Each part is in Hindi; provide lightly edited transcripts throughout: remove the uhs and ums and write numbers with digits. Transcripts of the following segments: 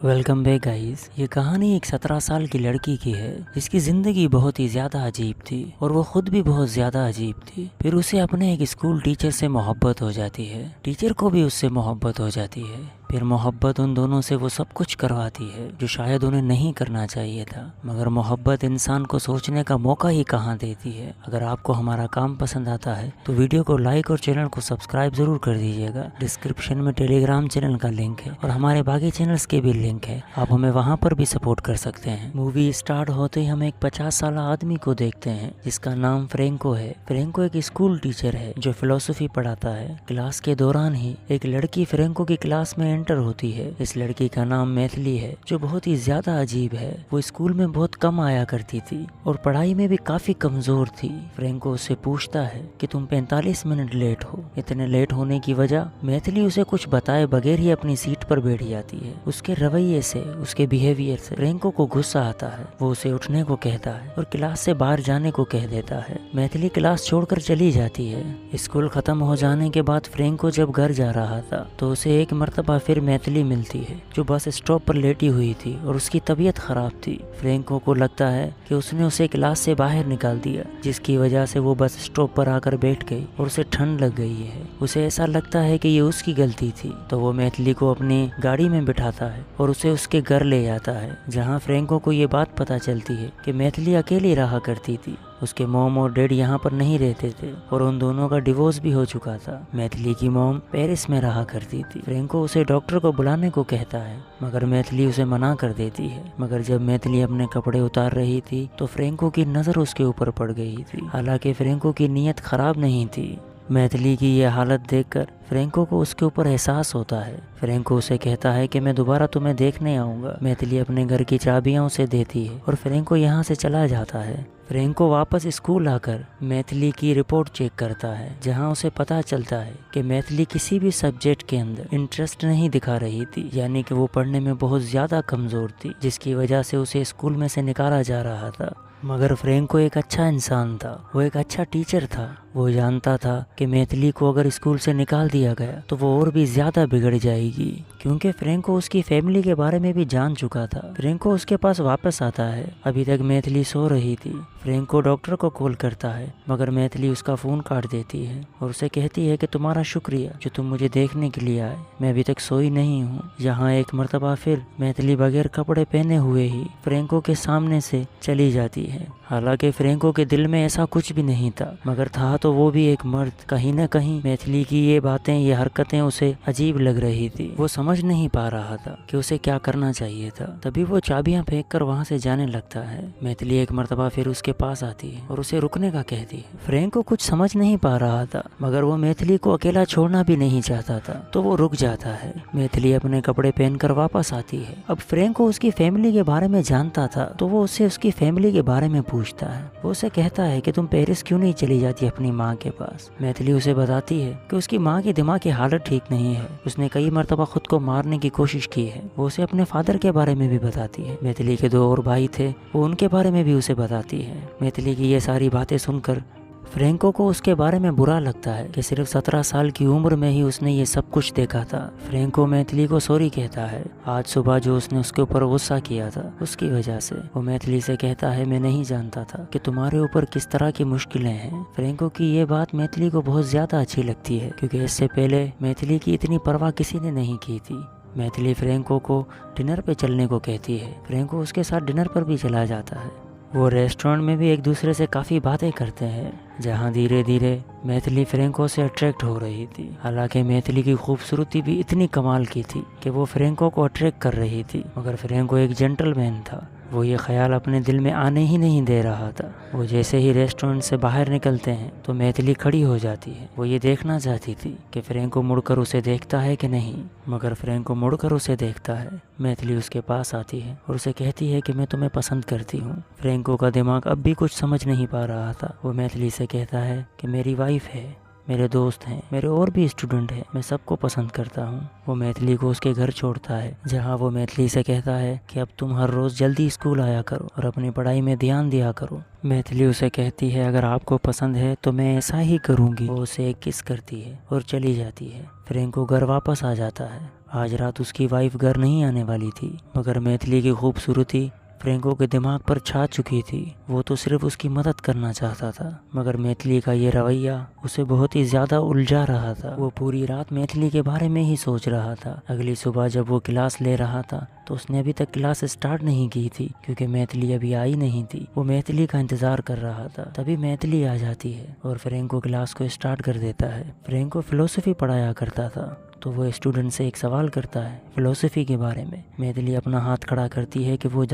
Welcome back guys. ये कहानी एक 17 साल की लड़की की है जिसकी जिंदगी बहुत ही ज्यादा अजीब थी और वो खुद भी बहुत ज्यादा अजीब थी। फिर उसे अपने एक स्कूल टीचर से मोहब्बत हो जाती है, टीचर को भी उससे मोहब्बत हो जाती है। फिर मोहब्बत उन दोनों से वो सब कुछ करवाती है जो शायद उन्हें नहीं करना चाहिए था, मगर मोहब्बत इंसान को सोचने का मौका ही कहाँ देती है। अगर आपको हमारा काम पसंद आता है तो वीडियो को लाइक और चैनल को सब्सक्राइब जरूर कर दीजिएगा। डिस्क्रिप्शन में टेलीग्राम चैनल का लिंक है और हमारे बाकी चैनल्स के भी लिंक है, आप हमें वहाँ पर भी सपोर्ट कर सकते हैं। मूवी स्टार्ट होते ही हम एक 50 साल आदमी को देखते हैं जिसका नाम फ्रेंको है। फ्रेंको एक स्कूल टीचर है जो फिलोसफी पढ़ाता है। क्लास के दौरान ही एक लड़की फ्रेंको की क्लास में एंटर होती है। इस लड़की का नाम मैथिली है जो बहुत ही ज्यादा अजीब है। वो स्कूल में बहुत कम आया करती थी और पढ़ाई में भी काफी कमजोर थी। फ्रेंको उससे पूछता है कि तुम 45 मिनट लेट हो। इतने लेट होने की वजह मैथिली उसे कुछ बताए बगैर ही अपनी सीट पर बैठ जाती है। उसके रवैये से, उसके बिहेवियर से फ्रेंको को गुस्सा आता है। वो उसे उठने को कहता है और क्लास से बाहर जाने को कह देता है। मैथिली क्लास छोड़कर चली जाती है। स्कूल खत्म हो जाने के बाद फ्रेंको जब घर जा रहा था तो उसे एक मर्तबा फिर मैथिली मिलती है जो बस स्टॉप पर लेटी हुई थी और उसकी तबीयत खराब थी। फ्रेंको को लगता है कि उसने उसे क्लास से बाहर निकाल दिया, जिसकी वजह से वो बस स्टॉप पर आकर बैठ गई और उसे ठंड लग गई है। उसे ऐसा लगता है कि ये उसकी गलती थी, तो वो मैथिली को अपनी गाड़ी में बिठाता है और उसे उसके घर ले जाता है, जहाँ फ्रेंको को ये बात पता चलती है कि मैथिली अकेली रहा करती थी। उसके मॉम और डैड यहाँ पर नहीं रहते थे और उन दोनों का डिवोर्स भी हो चुका था। मैथिली की मॉम पेरिस में रहा करती थी। फ्रेंको उसे डॉक्टर को बुलाने को कहता है मगर मैथिली उसे मना कर देती है। मगर जब मैथिली अपने कपड़े उतार रही थी तो फ्रेंको की नजर उसके ऊपर पड़ गई थी। हालांकि फ्रेंको की नीयत खराब नहीं थी। मैथिली की यह हालत देखकर फ्रेंको को उसके ऊपर एहसास होता है। फ्रेंको उसे कहता है कि मैं दोबारा तुम्हें देखने आऊंगा। मैथिली अपने घर की चाबियां उसे देती है और फ्रेंको यहाँ से चला जाता है। फ्रेंको वापस स्कूल आकर मैथिली की रिपोर्ट चेक करता है, जहाँ उसे पता चलता है कि मैथिली किसी भी सब्जेक्ट के अंदर इंटरेस्ट नहीं दिखा रही थी, यानी कि वो पढ़ने में बहुत ज्यादा कमजोर थी, जिसकी वजह से उसे स्कूल में से निकाला जा रहा था। मगर फ्रेंको एक अच्छा इंसान था, वो एक अच्छा टीचर था। वो जानता था कि मैथिली को अगर स्कूल से निकाल दिया गया तो वो और भी ज्यादा बिगड़ जाएगी, क्योंकि फ्रेंको उसकी फैमिली के बारे में भी जान चुका था। फ्रेंको उसके पास वापस आता है। अभी तक मैथिली सो रही थी। फ्रेंको डॉक्टर को कॉल करता है मगर मैथिली उसका फोन काट देती है और उसे कहती है कि तुम्हारा शुक्रिया जो तुम मुझे देखने के लिए आए, मैं अभी तक सोई नहीं हूँ। यहाँ एक मर्तबा फिर मैथिली बगैर कपड़े पहने हुए ही फ्रेंको के सामने से चली जाती है। हालांकि फ्रेंको के दिल में ऐसा कुछ भी नहीं था, मगर था तो वो भी एक मर्द। कहीं न कहीं मैथिली की ये बातें, ये हरकतें उसे अजीब लग रही थी। वो समझ नहीं पा रहा था कि उसे क्या करना चाहिए था। तभी वो चाबियां फेंक कर वहाँ से जाने लगता है। मैथिली एक मर्तबा फिर उसके पास आती है और उसे रुकने का कहती है। फ्रेंको कुछ समझ नहीं पा रहा था, मगर वो मैथिली को अकेला छोड़ना भी नहीं चाहता था, तो वो रुक जाता है। मैथिली अपने कपड़े पहनकर वापस आती है। अब फ्रेंको उसकी फैमिली के बारे में जानता था, तो वो उससे उसकी फैमिली के बारे में पूछता है। वो उसे कहता है कि तुम पेरिस क्यों नहीं चली जाती अपनी माँ के पास। मैथिली उसे बताती है कि उसकी माँ की दिमाग की हालत ठीक नहीं है, उसने कई मर्तबा खुद को मारने की कोशिश की है। वो उसे अपने फादर के बारे में भी बताती है। मैथिली के 2 और भाई थे, वो उनके बारे में भी उसे बताती है। मैथिली की ये सारी बातें सुनकर फ्रेंको को उसके बारे में बुरा लगता है कि सिर्फ 17 साल की उम्र में ही उसने ये सब कुछ देखा था। फ्रेंको मैथिली को सॉरी कहता है आज सुबह जो उसने उसके ऊपर गुस्सा किया था उसकी वजह से। वो मैथिली से कहता है मैं नहीं जानता था कि तुम्हारे ऊपर किस तरह की मुश्किलें हैं। फ्रेंको की ये बात मैथिली को बहुत ज्यादा अच्छी लगती है, क्योंकि इससे पहले मैथिली की इतनी परवाह किसी ने नहीं की थी। मैथिली फ्रेंको को डिनर पे चलने को कहती है। फ्रेंको उसके साथ डिनर पर भी चला जाता है। वो रेस्टोरेंट में भी एक दूसरे से काफ़ी बातें करते हैं, जहाँ धीरे धीरे मैथिली फ्रेंको से अट्रैक्ट हो रही थी। हालांकि मैथिली की खूबसूरती भी इतनी कमाल की थी कि वो फ्रेंको को अट्रैक्ट कर रही थी, मगर फ्रेंको एक जेंटलमैन था। वो ये ख्याल अपने दिल में आने ही नहीं दे रहा था। वो जैसे ही रेस्टोरेंट से बाहर निकलते हैं तो मैथिली खड़ी हो जाती है। वो ये देखना चाहती थी कि फ्रेंको मुड़कर उसे देखता है कि नहीं, मगर फ्रेंको मुड़कर उसे देखता है। मैथिली उसके पास आती है और उसे कहती है कि मैं तुम्हें पसंद करती हूँ। फ्रेंको का दिमाग अब भी कुछ समझ नहीं पा रहा था। वो मैथिली से कहता है कि मेरी वाइफ है, मेरे दोस्त हैं, मेरे और भी स्टूडेंट हैं, मैं सबको पसंद करता हूँ। वो मैथिली को उसके घर छोड़ता है, जहाँ वो मैथिली से कहता है कि अब तुम हर रोज जल्दी स्कूल आया करो और अपनी पढ़ाई में ध्यान दिया करो। मैथिली उसे कहती है अगर आपको पसंद है तो मैं ऐसा ही करूँगी। वो उसे एक किस करती है और चली जाती है। फ्रेंको घर वापस आ जाता है आज रात उसकी वाइफ घर नहीं आने वाली थी, मगर मैथिली की खूबसूरती फ्रैंको के दिमाग पर छा चुकी थी। वो तो सिर्फ उसकी मदद करना चाहता था, मगर मैथिली का ये रवैया उसे बहुत ही ज्यादा उलझा रहा था। वो पूरी रात मैथिली के बारे में ही सोच रहा था। अगली सुबह जब वो क्लास ले रहा था तो उसने अभी तक क्लास स्टार्ट नहीं की थी, क्योंकि मैथिली अभी आई नहीं थी। वो मैथिली का इंतजार कर रहा था। तभी मैथिली आ जाती है और फ्रैंको क्लास को स्टार्ट कर देता है। फ्रैंको फिलोसफी पढ़ाया करता था, तो वो स्टूडेंट से एक सवाल करता है फिलोसफी के बारे में। मैथिली अपना हाथ खड़ा करती है कि वो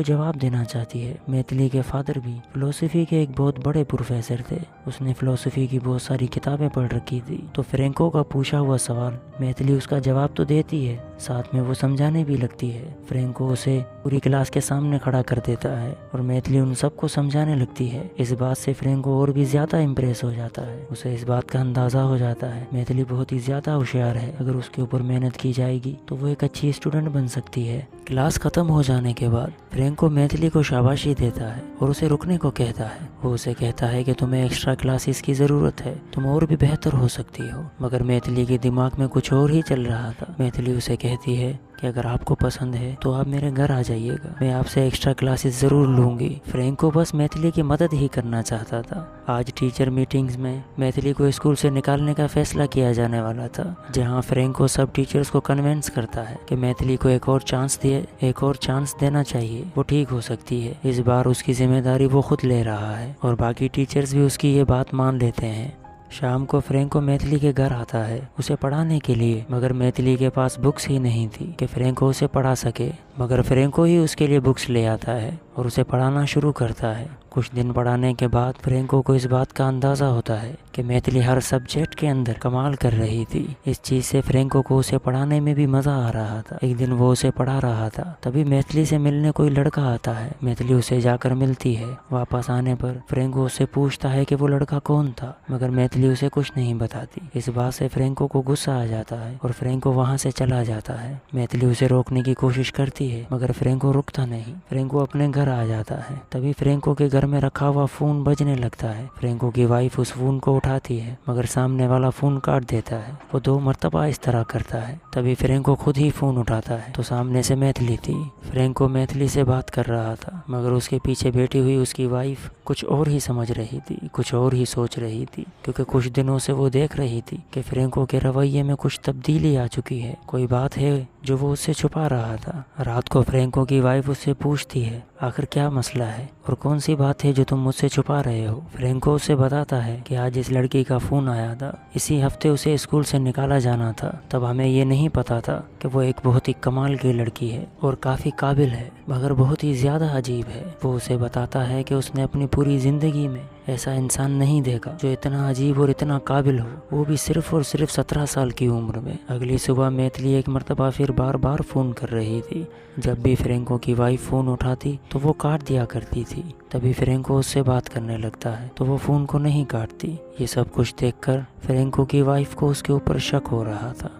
जवाब देना चाहती है। मैथिली के फादर भी फिलोसफी के एक बहुत बड़े प्रोफेसर थे। उसने फिलोसफी की बहुत सारी किताबें पढ़ रखी थी। तो फ्रैंको का पूछा हुआ सवाल मैथिली उसका जवाब तो देती है, साथ में वो समझाने भी लगती है। फ्रैंको उसे पूरी क्लास के सामने खड़ा कर देता है और मैथिली उन सबको समझाने लगती है। इस बात से फ्रैंको और भी ज्यादा इम्प्रेस हो जाता है। उसे इस बात का अंदाजा हो जाता है मैथिली बहुत ही ज्यादा होशियार है। अगर उसके ऊपर मेहनत की जाएगी तो वो एक अच्छी स्टूडेंट बन सकती है। क्लास खत्म हो जाने के बाद फ्रैंको मैथिली को शाबाशी देता है और उसे रुकने को कहता है। वो उसे कहता है कि तुम्हें एक्स्ट्रा क्लासेस की जरूरत है, तुम और भी बेहतर हो सकती हो। मगर मैथिली के दिमाग में कुछ और ही चल रहा था। मैथिली उसे कहती है कि अगर आपको पसंद है तो आप मेरे घर आ जाइएगा, मैं आपसे एक्स्ट्रा क्लासेस जरूर लूंगी। फ्रैंको बस मैथिली की मदद ही करना चाहता था। आज टीचर मीटिंग्स में मैथिली को स्कूल से निकालने का फैसला किया जाने वाला था, जहां फ्रैंको सब टीचर्स को कन्विंस करता है कि मैथिली को एक और चांस देना चाहिए, वो ठीक हो सकती है। इस बार उसकी जिम्मेदारी वो खुद ले रहा है और बाकी टीचर्स भी उसकी ये बात मान लेते हैं। शाम को फ्रैंको मैथिली के घर आता है उसे पढ़ाने के लिए, मगर मैथिली के पास बुक्स ही नहीं थी कि फ्रैंको उसे पढ़ा सके। मगर फ्रैंको ही उसके लिए बुक्स ले आता है और उसे पढ़ाना शुरू करता है। कुछ दिन पढ़ाने के बाद फ्रैंको को इस बात का अंदाजा होता है कि मैथिली हर सब्जेक्ट के अंदर कमाल कर रही थी। इस चीज से फ्रैंको को उसे पढ़ाने में भी मजा आ रहा था। एक दिन वो उसे पढ़ा रहा था, तभी मैथिली से मिलने कोई लड़का आता है। मैथिली उसे जाकर मिलती है। वापस आने पर फ्रैंको उससे पूछता है कि वो लड़का कौन था, मगर मैथिली उसे कुछ नहीं बताती। इस बात से फ्रैंको को गुस्सा आ जाता है और फ्रैंको वहाँ से चला जाता है। मैथिली उसे रोकने की कोशिश करती है, मगर फ्रैंको रुकता नहीं। फ्रैंको अपने घर आ जाता है। तभी फ्रैंको के घर में रखा हुआ फोन बजने लगता है। फ्रैंको की वाइफ उस फोन को उठाती है, मगर सामने वाला फोन काट देता है। वो 2 मरतबा इस तरह करता है। तभी फ्रैंको खुद ही फोन उठाता है तो सामने से मैथिली थी। फ्रैंको मैथिली से बात कर रहा था, मगर उसके पीछे बैठी हुई उसकी वाइफ कुछ और ही समझ रही थी, कुछ और ही सोच रही थी, क्योंकि कुछ दिनों से वो देख रही थी कि फ्रैंको के रवैये में कुछ तब्दीली आ चुकी है। कोई बात है जो वो उससे छुपा रहा था। रात को फ्रैंको की वाइफ उससे पूछती है आखिर क्या मसला है और कौन सी बात है जो तुम मुझसे छुपा रहे हो। फ्रैंको उसे बताता है कि आज इस लड़की का फोन आया था, इसी हफ्ते उसे स्कूल से निकाला जाना था। तब हमें ये नहीं पता था कि वो एक बहुत ही कमाल की लड़की है और काफी काबिल है, मगर बहुत ही ज्यादा अजीब है। वो उसे बताता है कि उसने अपनी पूरी जिंदगी में ऐसा इंसान नहीं देखा जो इतना अजीब और इतना काबिल हो, वो भी सिर्फ और सिर्फ 17 साल की उम्र में। अगली सुबह मैथिली एक मर्तबा फिर बार बार फोन कर रही थी। जब भी फ्रैंको की वाइफ फोन उठाती तो वो काट दिया करती थी। तभी फ्रैंको उससे बात करने लगता है तो वो फोन को नहीं काटती। ये सब कुछ देखकर फ्रैंको की वाइफ को उसके ऊपर शक हो रहा था,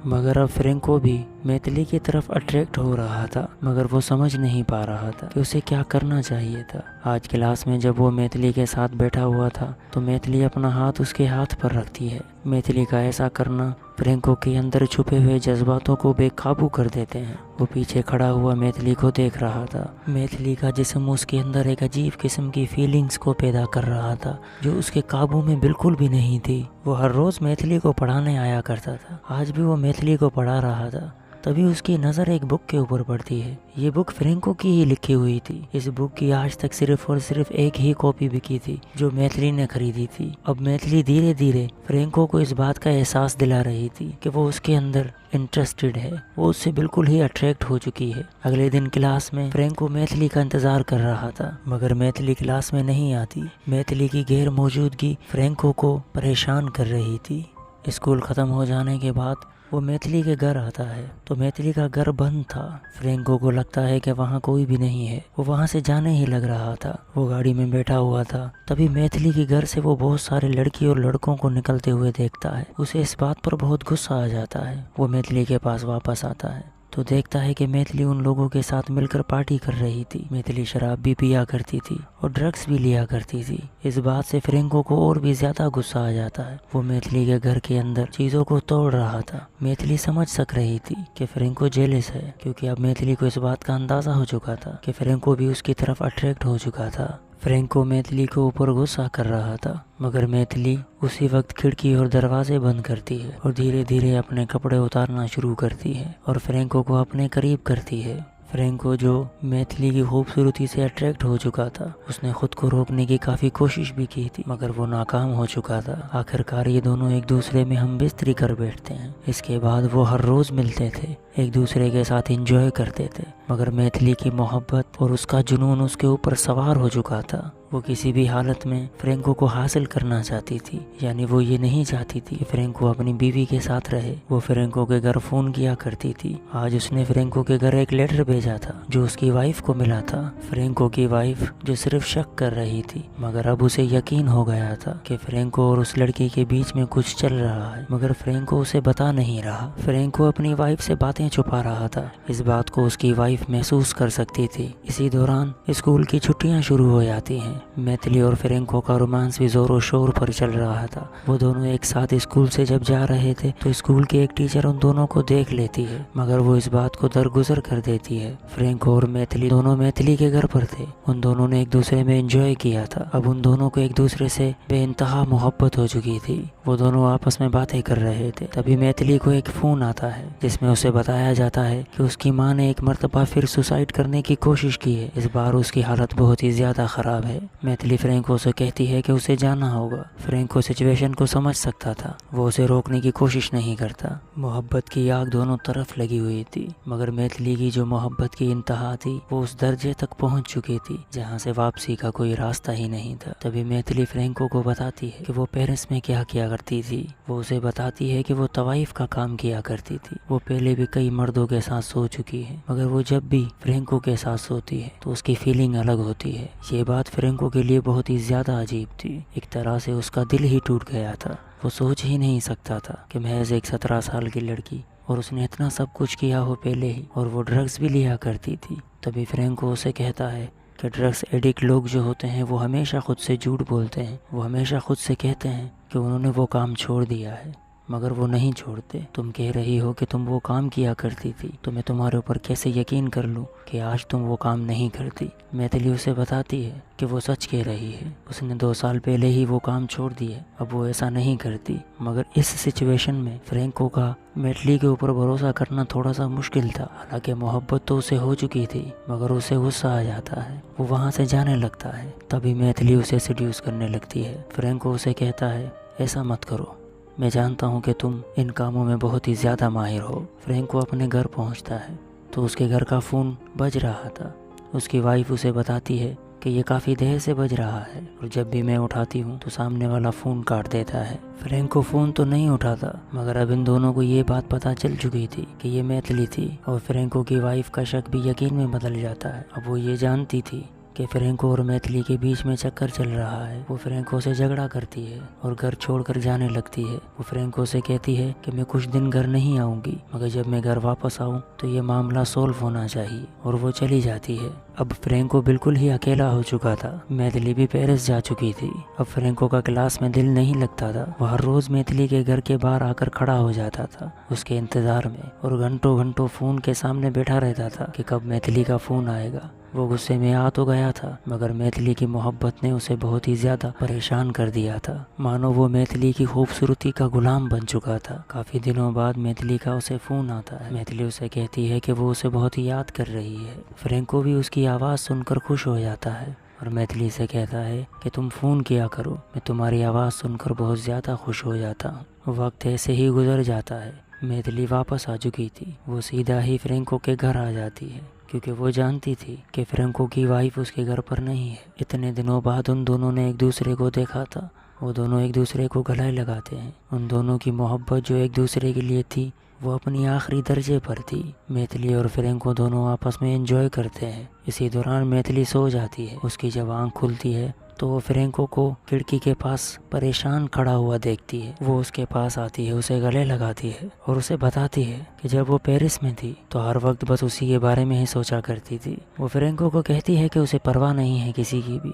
मगर अब फ्रैंको भी मैथिली की तरफ अट्रैक्ट हो रहा था, मगर वो समझ नहीं पा रहा था कि उसे क्या करना चाहिए था। आज क्लास में जब वो मैथिली के साथ बैठा हुआ था तो मैथिली अपना हाथ उसके हाथ पर रखती है। मैथिली का ऐसा करना फ्रैंको के अंदर छुपे हुए जज्बातों को बेकाबू कर देते हैं। वो पीछे खड़ा हुआ मैथिली को देख रहा था। मैथिली का जिस्म उसके अंदर एक अजीब किस्म की फीलिंग्स को पैदा कर रहा था जो उसके काबू में बिल्कुल भी नहीं थी। वो हर रोज मैथिली को पढ़ाने आया करता था, आज भी वो मैथिली को पढ़ा रहा था। तभी उसकी नज़र एक बुक के ऊपर पड़ती है। ये बुक फ्रैंको की ही लिखी हुई थी। इस बुक की आज तक सिर्फ और सिर्फ एक ही कॉपी बिकी थी जो मैथिली ने खरीदी थी। अब मैथिली धीरे धीरे फ्रैंको को इस बात का एहसास दिला रही थी कि वो उसके अंदर इंटरेस्टेड है, वो उससे बिल्कुल ही अट्रैक्ट हो चुकी है। अगले दिन क्लास में फ्रैंको मैथिली का इंतजार कर रहा था, मगर मैथिली क्लास में नहीं आती। मैथिली की गैर मौजूदगी फ्रैंको को परेशान कर रही थी। स्कूल खत्म हो जाने के बाद वो मैथिली के घर आता है तो मैथिली का घर बंद था। फ्रैंको को लगता है कि वहाँ कोई भी नहीं है। वो वहाँ से जाने ही लग रहा था। वो गाड़ी में बैठा हुआ था, तभी मैथिली के घर से वो बहुत सारे लड़की और लड़कों को निकलते हुए देखता है। उसे इस बात पर बहुत गुस्सा आ जाता है। वो मैथिली के पास वापस आता है तो देखता है कि मैथिली उन लोगों के साथ मिलकर पार्टी कर रही थी। मैथिली शराब भी पिया करती थी और ड्रग्स भी लिया करती थी। इस बात से फ्रैंको को और भी ज्यादा गुस्सा आ जाता है। वो मैथिली के घर के अंदर चीजों को तोड़ रहा था। मैथिली समझ सक रही थी कि फ्रैंको जेलस है, क्योंकि अब मैथिली को इस बात का अंदाजा हो चुका था कि फ्रैंको भी उसकी तरफ अट्रैक्ट हो चुका था। फ्रैंको मैथिली के ऊपर गुस्सा कर रहा था, मगर मैथिली उसी वक्त खिड़की और दरवाजे बंद करती है और धीरे धीरे अपने कपड़े उतारना शुरू करती है और फ्रैंको को अपने करीब करती है। फ्रैंको, जो मैथिली की खूबसूरती से अट्रैक्ट हो चुका था, उसने खुद को रोकने की काफी कोशिश भी की थी, मगर वो नाकाम हो चुका था। आखिरकार ये दोनों एक दूसरे में हम बिस्तरी कर बैठते हैं। इसके बाद वो हर रोज मिलते थे, एक दूसरे के साथ एंजॉय करते थे, मगर मैथिली की मोहब्बत और उसका जुनून उसके ऊपर सवार हो चुका था। वो किसी भी हालत में फ्रैंको को हासिल करना चाहती थी, यानी वो ये नहीं चाहती थी कि फ्रैंको अपनी बीवी के साथ रहे। वो फ्रैंको के घर फोन किया करती थी। आज उसने फ्रैंको के घर एक लेटर भेजा था जो उसकी वाइफ को मिला था। फ्रैंको की वाइफ जो सिर्फ शक कर रही थी, मगर अब उसे यकीन हो गया था कि फ्रैंको और उस लड़की के बीच में कुछ चल रहा है, मगर फ्रैंको उसे बता नहीं रहा। फ्रैंको अपनी वाइफ से बातें छुपा रहा था। इस बात को उसकी वाइफ महसूस कर सकती थी। इसी दौरान स्कूल की छुट्टियां शुरू हो जाती हैं। मैथिली और फ्रैंको का रोमांस भी जोरों शोर पर चल रहा था। वो दोनों एक साथ स्कूल से जब जा रहे थे तो स्कूल की एक टीचर उन दोनों को देख लेती है, मगर वो इस बात को दरगुजर कर देती है। फ्रैंको और मैथिली दोनों मैथिली के घर पर थे। उन दोनों ने एक दूसरे में एंजॉय किया था। अब उन दोनों को एक दूसरे से बेइंतहा मोहब्बत हो चुकी थी। वो दोनों आपस में बातें कर रहे थे। तभी मैथिली को एक फोन आता है जिसमें उसे बताया जाता है कि उसकी माँ ने एक मर्तबा फिर सुसाइड करने की कोशिश की है। इस बार उसकी हालत बहुत ही ज्यादा खराब है। मैथिली फ्रैंको से कहती है कि उसे जाना होगा। फ्रैंको सिचुएशन को समझ सकता था। वो उसे रोकने की कोशिश नहीं करता। मोहब्बत की आग दोनों तरफ लगी हुई थी, मगर मैथिली की जो मोहब्बत की इंतहा थी वो उस दर्जे तक पहुंच चुकी थी जहां से वापसी का कोई रास्ता ही नहीं था। तभी मैथिली फ्रैंको को बताती है कि वो पेरिस में क्या किया करती थी। वो उसे बताती है कि वो तवाइफ का काम किया करती थी। वो पहले भी कई मर्दों के साथ सो चुकी है, मगर वो जब भी फ्रैंको के साथ सोती है तो उसकी फीलिंग अलग होती है। ये बात फ्रैंको के लिए बहुत ही ज्यादा अजीब थी। एक तरह से उसका दिल ही टूट गया था। वो सोच ही नहीं सकता था कि महज एक 17 साल की लड़की और उसने इतना सब कुछ किया हो पहले ही, और वो ड्रग्स भी लिया करती थी। तभी फ्रैंको उसे कहता है कि ड्रग्स एडिक्ट लोग जो होते हैं वो हमेशा खुद से झूठ बोलते हैं। वो हमेशा खुद से कहते हैं कि उन्होंने वो काम छोड़ दिया है, मगर वो नहीं छोड़ते। तुम कह रही हो कि तुम वो काम किया करती थी, तो मैं तुम्हारे ऊपर कैसे यकीन कर लूं कि आज तुम वो काम नहीं करती। मैथिली उसे बताती है कि वो सच कह रही है। उसने 2 साल पहले ही वो काम छोड़ दिए। अब वो ऐसा नहीं करती। मगर इस सिचुएशन में फ्रैंको का मैथिली के ऊपर भरोसा करना थोड़ा सा मुश्किल था। हालांकि मोहब्बत तो उसे हो चुकी थी, मगर उसे गुस्सा आ जाता है। वो वहाँ से जाने लगता है। तभी मैथिली उसे सेड्यूस करने लगती है। फ्रैंको उसे कहता है, ऐसा मत करो, मैं जानता हूँ कि तुम इन कामों में बहुत ही ज़्यादा माहिर हो। फ्रैंको अपने घर पहुँचता है तो उसके घर का फ़ोन बज रहा था। उसकी वाइफ उसे बताती है कि ये काफ़ी देर से बज रहा है और जब भी मैं उठाती हूँ तो सामने वाला फ़ोन काट देता है। फ्रैंको फ़ोन तो नहीं उठाता, मगर अब इन दोनों को ये बात पता चल चुकी थी कि ये मैथिली थी, और फ्रैंको की वाइफ का शक भी यकीन में बदल जाता है। अब वो ये जानती थी कि फ्रैंको और मैथिली के बीच में चक्कर चल रहा है। वो फ्रैंको से झगड़ा करती है और घर छोड़कर जाने लगती है। वो फ्रैंको से कहती है कि मैं कुछ दिन घर नहीं आऊंगी, मगर जब मैं घर वापस आऊं तो ये मामला सोल्व होना चाहिए, और वो चली जाती है। अब फ्रैंको बिल्कुल ही अकेला हो चुका था। मैथिली भी पेरिस जा चुकी थी। अब फ्रैंको का क्लास में दिल नहीं लगता था। वह हर रोज मैथिली के घर के बाहर आकर खड़ा हो जाता था उसके इंतजार में, और घंटों घंटों फोन के सामने बैठा रहता था कि कब मैथिली का फोन आएगा। वो गुस्से में आ तो गया था, मगर मैथिली की मोहब्बत ने उसे बहुत ही ज्यादा परेशान कर दिया था। मानो वो मैथिली की खूबसूरती का गुलाम बन चुका था। काफी दिनों बाद मैथिली का उसे फोन आता है। मैथिली उसे कहती है कि वो उसे बहुत ही याद कर रही है। फ्रैंको भी उसकी आवाज़ सुनकर खुश हो जाता है और मैथिली से कहता है कि तुम फ़ोन किया करो, मैं तुम्हारी आवाज़ सुनकर बहुत ज़्यादा खुश हो जाता हूँ। वक्त ऐसे ही गुजर जाता है। मैथिली वापस आ चुकी थी। वो सीधा ही फ्रैंको के घर आ जाती है, क्योंकि वो जानती थी कि फ्रैंको की वाइफ उसके घर पर नहीं है। इतने दिनों बाद उन दोनों ने एक दूसरे को देखा था। वो दोनों एक दूसरे को गले लगाते हैं। उन दोनों की मोहब्बत जो एक दूसरे के लिए थी वो अपनी आखिरी दर्जे पर थी। मैथिली और फ्रैंको दोनों आपस में एंजॉय करते हैं। इसी दौरान मैथिली सो जाती है। उसकी जब आँख खुलती है तो वो फ्रैंको को खिड़की के पास परेशान खड़ा हुआ देखती है। वो उसके पास आती है, उसे गले लगाती है और उसे बताती है कि जब वो पेरिस में थी तो हर वक्त बस उसी के बारे में ही सोचा करती थी। वो फ्रैंको को कहती है कि उसे परवाह नहीं है किसी की भी,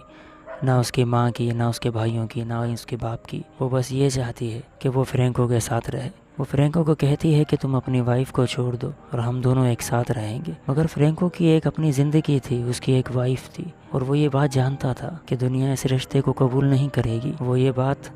ना उसकी माँ की, ना उसके भाइयों की, ना उसके बाप की। वो बस ये चाहती है कि वो फ्रैंको के साथ रहे। वो फ्रैंको को कहती है कि तुम अपनी वाइफ को छोड़ दो और हम दोनों एक साथ रहेंगे। मगर फ्रैंको की एक अपनी ज़िंदगी थी, उसकी एक वाइफ थी और वो ये बात जानता था कि दुनिया इस रिश्ते को कबूल नहीं करेगी। वो ये बात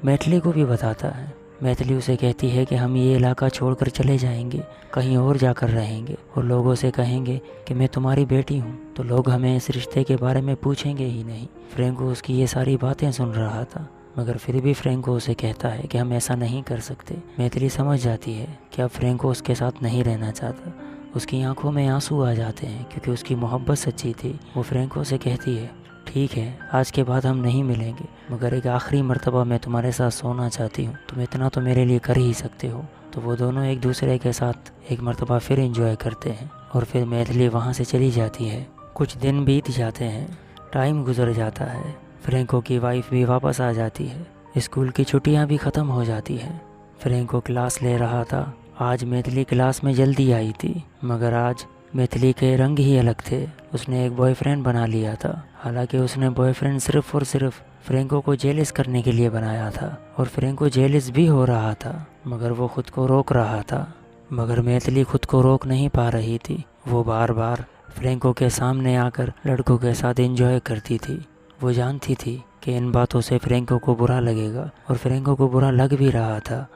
मैथिली को भी बताता है। मैथिली उसे कहती है कि हम ये इलाका छोड़कर चले जाएंगे, कहीं और जाकर रहेंगे और लोगों से कहेंगे कि मैं तुम्हारी बेटी हूँ, तो लोग हमें इस रिश्ते के बारे में पूछेंगे ही नहीं। फ्रैंको उसकी ये सारी बातें सुन रहा था, मगर फिर भी फ्रैंको उसे कहता है कि हम ऐसा नहीं कर सकते। मैथिली समझ जाती है कि अब फ्रैंको उसके साथ नहीं रहना चाहता। उसकी आंखों में आंसू आ जाते हैं क्योंकि उसकी मोहब्बत सच्ची थी। वो फ्रैंको से कहती है, ठीक है, आज के बाद हम नहीं मिलेंगे, मगर एक आखिरी मर्तबा मैं तुम्हारे साथ सोना चाहती हूँ, तुम इतना तो मेरे लिए कर ही सकते हो। तो वो दोनों एक दूसरे के साथ एक मर्तबा फिर एंजॉय करते हैं और फिर मैथिली वहाँ से चली जाती है। कुछ दिन बीत जाते हैं, टाइम गुजर जाता है। फ्रैंको की वाइफ भी वापस आ जाती है। स्कूल की छुट्टियां भी ख़त्म हो जाती हैं। फ्रैंको क्लास ले रहा था। आज मैथिली क्लास में जल्दी आई थी, मगर आज मैथिली के रंग ही अलग थे। उसने एक बॉयफ्रेंड बना लिया था। हालांकि उसने बॉयफ्रेंड सिर्फ और सिर्फ फ्रैंको को जेलिस करने के लिए बनाया था और फ्रैंको जेलिस भी हो रहा था, मगर वो खुद को रोक रहा था। मगर मैथिली खुद को रोक नहीं पा रही थी। वो बार बार फ्रैंको के सामने आकर लड़कों के साथ एंजॉय करती थी। वो जानती थी कि इन बातों से फ्रैंको को बुरा लगेगा और फ्रैंको को बुरा लग भी रहा था,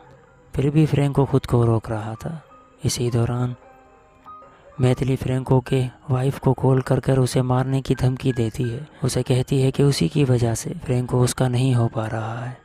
फिर भी फ्रैंको खुद को रोक रहा था। इसी दौरान मैथिली फ्रैंको के वाइफ को कॉल कर उसे मारने की धमकी देती है। उसे कहती है कि उसी की वजह से फ्रैंको उसका नहीं हो पा रहा है।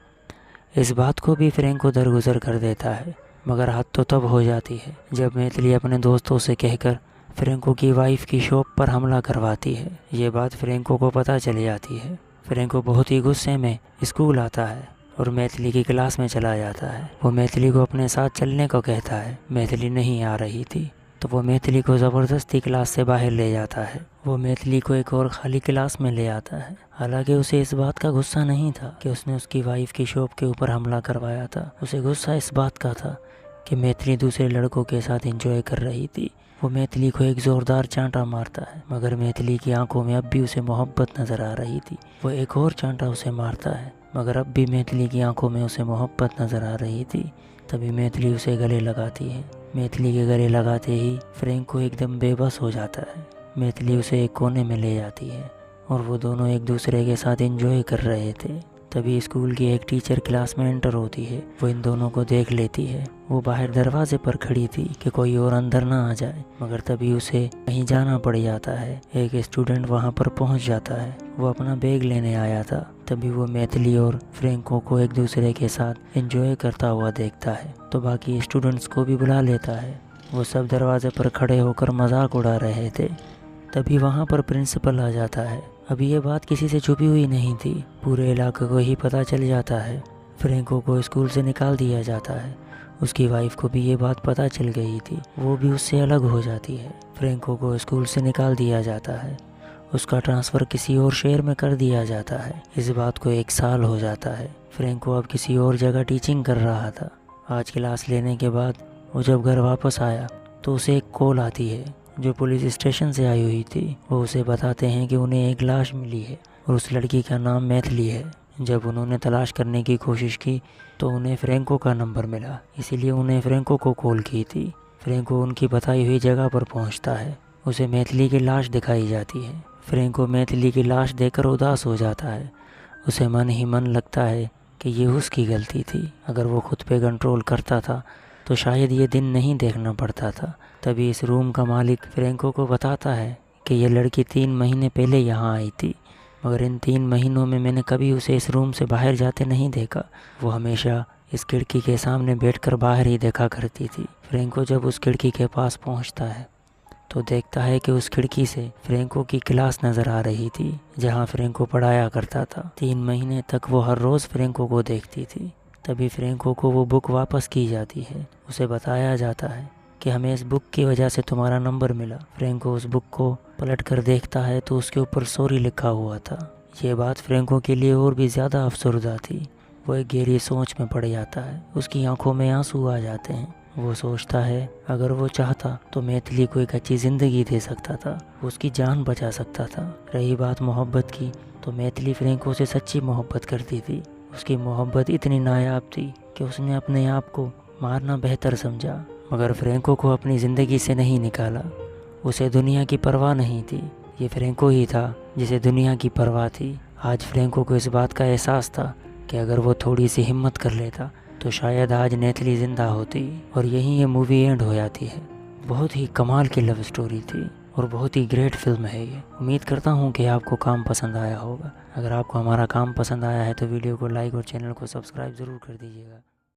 इस बात को भी फ्रैंको दरगुजर कर देता है, मगर हद तो तब हो जाती है जब मैथिली अपने दोस्तों से कहकर फ्रैंको की वाइफ की शॉप पर हमला करवाती है। ये बात फ्रैंको को पता चल जाती है। फ्रैंको बहुत ही गुस्से में स्कूल आता है और मैथिली की क्लास में चला जाता है। वो मैथिली को अपने साथ चलने को कहता है। मैथिली नहीं आ रही थी तो वो मैथिली को ज़बरदस्ती क्लास से बाहर ले जाता है। वो मैथिली को एक और खाली क्लास में ले आता है। हालांकि उसे इस बात का गुस्सा नहीं था कि उसने उसकी वाइफ की शॉप के ऊपर हमला करवाया था। उसे गुस्सा इस बात का था कि मैथिली दूसरे लड़कों के साथ एंजॉय कर रही थी। वो मैथिली को एक ज़ोरदार चांटा मारता है, मगर मैथिली की आंखों में अब भी उसे मोहब्बत नज़र आ रही थी। वो एक और चांटा उसे मारता है, मगर अब भी मैथिली की आंखों में उसे मोहब्बत नज़र आ रही थी। तभी मैथिली उसे गले लगाती है। मैथिली के गले लगाते ही फ्रैंको एकदम बेबस हो जाता है। मैथिली उसे एक कोने में ले जाती है और वो दोनों एक दूसरे के साथ एंजॉय कर रहे थे। तभी स्कूल की एक टीचर क्लास में एंटर होती है। वो इन दोनों को देख लेती है। वो बाहर दरवाजे पर खड़ी थी कि कोई और अंदर ना आ जाए, मगर तभी उसे कहीं जाना पड़ जाता है। एक स्टूडेंट वहाँ पर पहुँच जाता है। वो अपना बैग लेने आया था। तभी वो मैथिली और फ्रैंको को एक दूसरे के साथ एंजॉय करता हुआ देखता है, तो बाकी स्टूडेंट्स को भी बुला लेता है। वो सब दरवाजे पर खड़े होकर मजाक उड़ा रहे थे। तभी वहाँ पर प्रिंसिपल आ जाता है। अभी ये बात किसी से छुपी हुई नहीं थी, पूरे इलाके को ही पता चल जाता है। फ्रैंको को स्कूल से निकाल दिया जाता है। उसकी वाइफ को भी ये बात पता चल गई थी, वो भी उससे अलग हो जाती है। फ्रैंको को स्कूल से निकाल दिया जाता है। उसका ट्रांसफ़र किसी और शहर में कर दिया जाता है। इस बात को 1 साल हो जाता है। फ्रैंको अब किसी और जगह टीचिंग कर रहा था। आज क्लास लेने के बाद वो जब घर वापस आया तो उसे एक कॉल आती है जो पुलिस स्टेशन से आई हुई थी। वो उसे बताते हैं कि उन्हें एक लाश मिली है और उस लड़की का नाम मैथिली है। जब उन्होंने तलाश करने की कोशिश की तो उन्हें फ्रैंको का नंबर मिला, इसीलिए उन्हें फ्रैंको को कॉल की थी। फ्रैंको उनकी बताई हुई जगह पर पहुंचता है। उसे मैथिली की लाश दिखाई जाती है। फ्रैंको मैथिली की लाश देखकर उदास हो जाता है। उसे मन ही मन लगता है कि ये उसकी गलती थी। अगर वो खुद पे कंट्रोल करता था तो शायद ये दिन नहीं देखना पड़ता था। तभी इस रूम का मालिक फ्रैंको को बताता है कि ये लड़की 3 महीने पहले यहाँ आई थी, मगर इन 3 महीनों में मैंने कभी उसे इस रूम से बाहर जाते नहीं देखा। वो हमेशा इस खिड़की के सामने बैठकर बाहर ही देखा करती थी। फ्रैंको जब उस खिड़की के पास पहुँचता है तो देखता है कि उस खिड़की से फ्रैंको की क्लास नज़र आ रही थी, जहाँ फ्रैंको पढ़ाया करता था। 3 महीने तक वो हर रोज़ फ्रैंको को देखती थी। तभी फ्रैंको को वो बुक वापस की जाती है। उसे बताया जाता है कि हमें इस बुक की वजह से तुम्हारा नंबर मिला। फ्रैंको उस बुक को पलट कर देखता है तो उसके ऊपर सॉरी लिखा हुआ था। ये बात फ्रैंको के लिए और भी ज़्यादा अफसरदा थी। वो एक गहरी सोच में पड़ जाता है। उसकी आंखों में आंसू आ जाते हैं। वो सोचता है अगर वो चाहता तो मैथिली को एक अच्छी ज़िंदगी दे सकता था, उसकी जान बचा सकता था। रही बात मोहब्बत की, तो मैथिली फ्रैंको से सच्ची मोहब्बत करती थी। उसकी मोहब्बत इतनी नायाब थी कि उसने अपने आप को मारना बेहतर समझा, मगर फ्रैंको को अपनी ज़िंदगी से नहीं निकाला। उसे दुनिया की परवाह नहीं थी। ये फ्रैंको ही था जिसे दुनिया की परवाह थी। आज फ्रैंको को इस बात का एहसास था कि अगर वो थोड़ी सी हिम्मत कर लेता तो शायद आज मैथिली ज़िंदा होती। और यहीं ये मूवी एंड हो जाती है। बहुत ही कमाल की लव स्टोरी थी और बहुत ही ग्रेट फिल्म है ये। उम्मीद करता हूँ कि आपको काम पसंद आया होगा। अगर आपको हमारा काम पसंद आया है तो वीडियो को लाइक और चैनल को सब्सक्राइब ज़रूर कर दीजिएगा।